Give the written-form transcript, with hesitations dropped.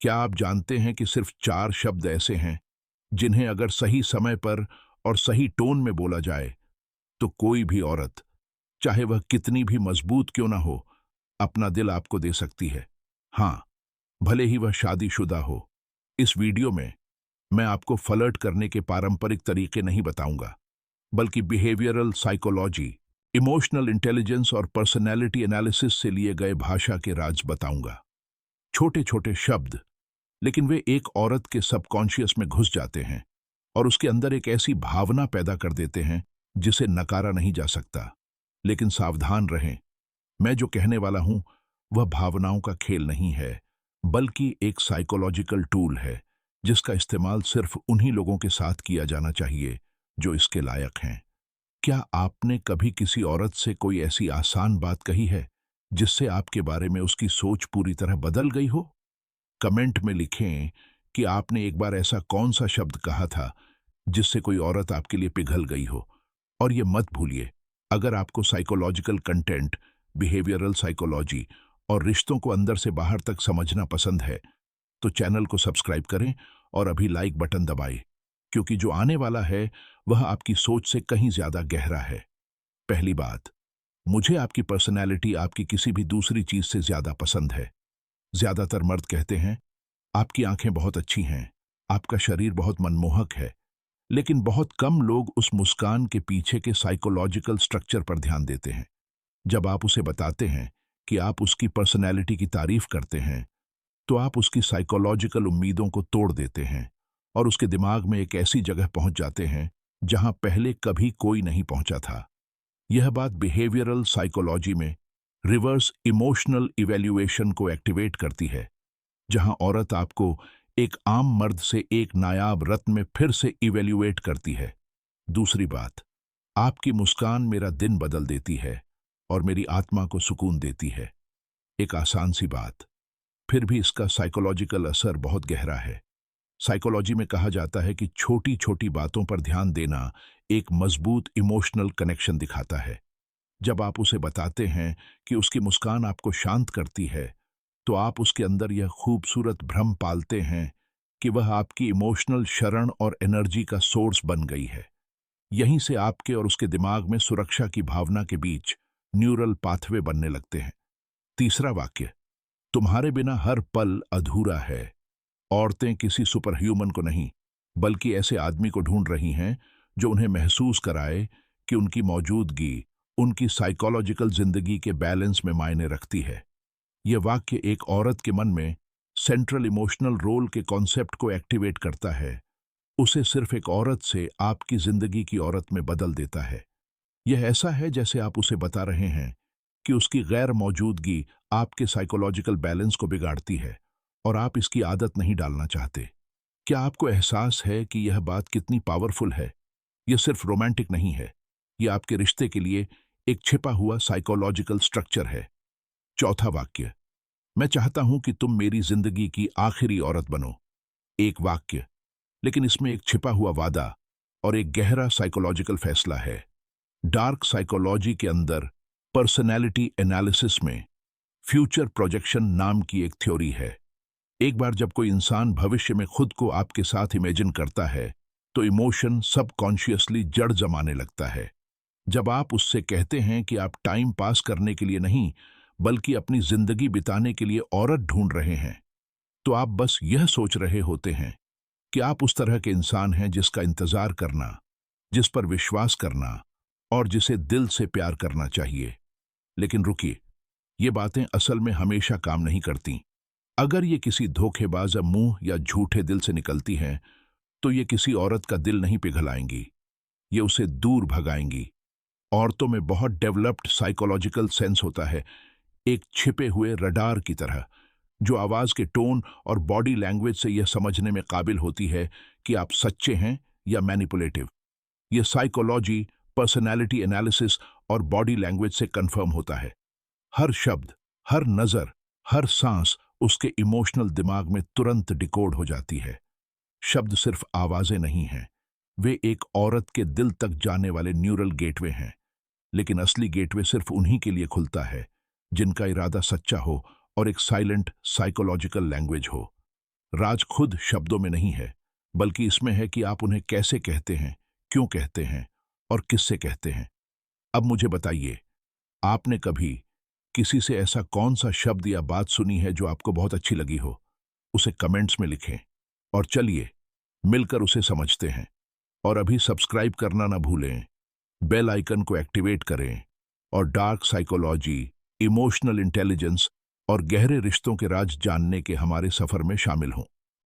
क्या आप जानते हैं कि सिर्फ 4 शब्द ऐसे हैं जिन्हें अगर सही समय पर और सही टोन में बोला जाए तो कोई भी औरत, चाहे वह कितनी भी मजबूत क्यों ना हो, अपना दिल आपको दे सकती है। हाँ, भले ही वह शादीशुदा हो। इस वीडियो में मैं आपको फ्लर्ट करने के पारंपरिक तरीके नहीं बताऊंगा, बल्कि बिहेवियरल साइकोलॉजी, इमोशनल इंटेलिजेंस और पर्सनैलिटी एनालिसिस से लिए गए भाषा के राज बताऊंगा। छोटे छोटे शब्द, लेकिन वे एक औरत के सबकॉन्शियस में घुस जाते हैं और उसके अंदर एक ऐसी भावना पैदा कर देते हैं जिसे नकारा नहीं जा सकता। लेकिन सावधान रहें, मैं जो कहने वाला हूं वह भावनाओं का खेल नहीं है, बल्कि एक साइकोलॉजिकल टूल है जिसका इस्तेमाल सिर्फ उन्हीं लोगों के साथ किया जाना चाहिए जो इसके लायक हैं। क्या आपने कभी किसी औरत से कोई ऐसी आसान बात कही है जिससे आपके बारे में उसकी सोच पूरी तरह बदल गई हो? कमेंट में लिखें कि आपने एक बार ऐसा कौन सा शब्द कहा था जिससे कोई औरत आपके लिए पिघल गई हो। और ये मत भूलिए, अगर आपको साइकोलॉजिकल कंटेंट, बिहेवियरल साइकोलॉजी और रिश्तों को अंदर से बाहर तक समझना पसंद है तो चैनल को सब्सक्राइब करें और अभी लाइक बटन दबाएं, क्योंकि जो आने वाला है वह आपकी सोच से कहीं ज्यादा गहरा है। पहली बात, मुझे आपकी पर्सनैलिटी आपकी किसी भी दूसरी चीज से ज्यादा पसंद है। ज्यादातर मर्द कहते हैं आपकी आंखें बहुत अच्छी हैं, आपका शरीर बहुत मनमोहक है, लेकिन बहुत कम लोग उस मुस्कान के पीछे के साइकोलॉजिकल स्ट्रक्चर पर ध्यान देते हैं। जब आप उसे बताते हैं कि आप उसकी पर्सनैलिटी की तारीफ करते हैं, तो आप उसकी साइकोलॉजिकल उम्मीदों को तोड़ देते हैं और उसके दिमाग में एक ऐसी जगह पहुंच जाते हैं जहां पहले कभी कोई नहीं पहुंचा था। यह बात बिहेवियरल साइकोलॉजी में रिवर्स इमोशनल इवैल्यूएशन को एक्टिवेट करती है, जहां औरत आपको एक आम मर्द से एक नायाब रत्न में फिर से इवैल्यूएट करती है। दूसरी बात, आपकी मुस्कान मेरा दिन बदल देती है और मेरी आत्मा को सुकून देती है। एक आसान सी बात, फिर भी इसका साइकोलॉजिकल असर बहुत गहरा है। साइकोलॉजी में कहा जाता है कि छोटी छोटी बातों पर ध्यान देना एक मजबूत इमोशनल कनेक्शन दिखाता है। जब आप उसे बताते हैं कि उसकी मुस्कान आपको शांत करती है, तो आप उसके अंदर यह खूबसूरत भ्रम पालते हैं कि वह आपकी इमोशनल शरण और एनर्जी का सोर्स बन गई है। यहीं से आपके और उसके दिमाग में सुरक्षा की भावना के बीच न्यूरल पाथवे बनने लगते हैं। तीसरा वाक्य, तुम्हारे बिना हर पल अधूरा है। औरतें किसी सुपर ह्यूमन को नहीं, बल्कि ऐसे आदमी को ढूंढ रही हैं जो उन्हें महसूस कराए कि उनकी मौजूदगी उनकी साइकोलॉजिकल जिंदगी के बैलेंस में मायने रखती है। यह वाक्य एक औरत के मन में सेंट्रल इमोशनल रोल के कॉन्सेप्ट को एक्टिवेट करता है, उसे सिर्फ एक औरत से आपकी जिंदगी की औरत में बदल देता है। यह ऐसा है जैसे आप उसे बता रहे हैं कि उसकी गैर मौजूदगी आपके साइकोलॉजिकल बैलेंस को बिगाड़ती है और आप इसकी आदत नहीं डालना चाहते। क्या आपको एहसास है कि यह बात कितनी पावरफुल है? यह सिर्फ रोमांटिक नहीं है, यह आपके रिश्ते के लिए एक छिपा हुआ साइकोलॉजिकल स्ट्रक्चर है। चौथा वाक्य, मैं चाहता हूं कि तुम मेरी जिंदगी की आखिरी औरत बनो। एक वाक्य, लेकिन इसमें एक छिपा हुआ वादा और एक गहरा साइकोलॉजिकल फैसला है। डार्क साइकोलॉजी के अंदर पर्सनैलिटी एनालिसिस में फ्यूचर प्रोजेक्शन नाम की एक थ्योरी है। एक बार जब कोई इंसान भविष्य में खुद को आपके साथ इमेजिन करता है, तो इमोशन सबकॉन्शियसली जड़ जमाने लगता है। जब आप उससे कहते हैं कि आप टाइम पास करने के लिए नहीं, बल्कि अपनी जिंदगी बिताने के लिए औरत ढूंढ रहे हैं, तो आप बस यह सोच रहे होते हैं कि आप उस तरह के इंसान हैं जिसका इंतजार करना, जिस पर विश्वास करना और जिसे दिल से प्यार करना चाहिए। लेकिन रुकिए, ये बातें असल में हमेशा काम नहीं करती। अगर ये किसी धोखेबाज मुंह या झूठे दिल से निकलती हैं, तो ये किसी औरत का दिल नहीं पिघलाएंगी, ये उसे दूर भगाएंगी। औरतों में बहुत डेवलप्ड साइकोलॉजिकल सेंस होता है, एक छिपे हुए रडार की तरह, जो आवाज के टोन और बॉडी लैंग्वेज से यह समझने में काबिल होती है कि आप सच्चे हैं या मैनिपुलेटिव। यह साइकोलॉजी, पर्सनैलिटी एनालिसिस और बॉडी लैंग्वेज से कंफर्म होता है। हर शब्द, हर नजर, हर सांस उसके इमोशनल दिमाग में तुरंत डिकोड हो जाती है। शब्द सिर्फ आवाजें नहीं हैं, वे एक औरत के दिल तक जाने वाले न्यूरल गेटवे हैं। लेकिन असली गेटवे सिर्फ उन्हीं के लिए खुलता है जिनका इरादा सच्चा हो और एक साइलेंट साइकोलॉजिकल लैंग्वेज हो। राज खुद शब्दों में नहीं है, बल्कि इसमें है कि आप उन्हें कैसे कहते हैं, क्यों कहते हैं और किससे कहते हैं। अब मुझे बताइए, आपने कभी किसी से ऐसा कौन सा शब्द या बात सुनी है जो आपको बहुत अच्छी लगी हो? उसे कमेंट्स में लिखें और चलिए मिलकर उसे समझते हैं। और अभी सब्सक्राइब करना ना भूलें, बेल आइकन को एक्टिवेट करें और डार्क साइकोलॉजी, इमोशनल इंटेलिजेंस और गहरे रिश्तों के राज जानने के हमारे सफर में शामिल हों।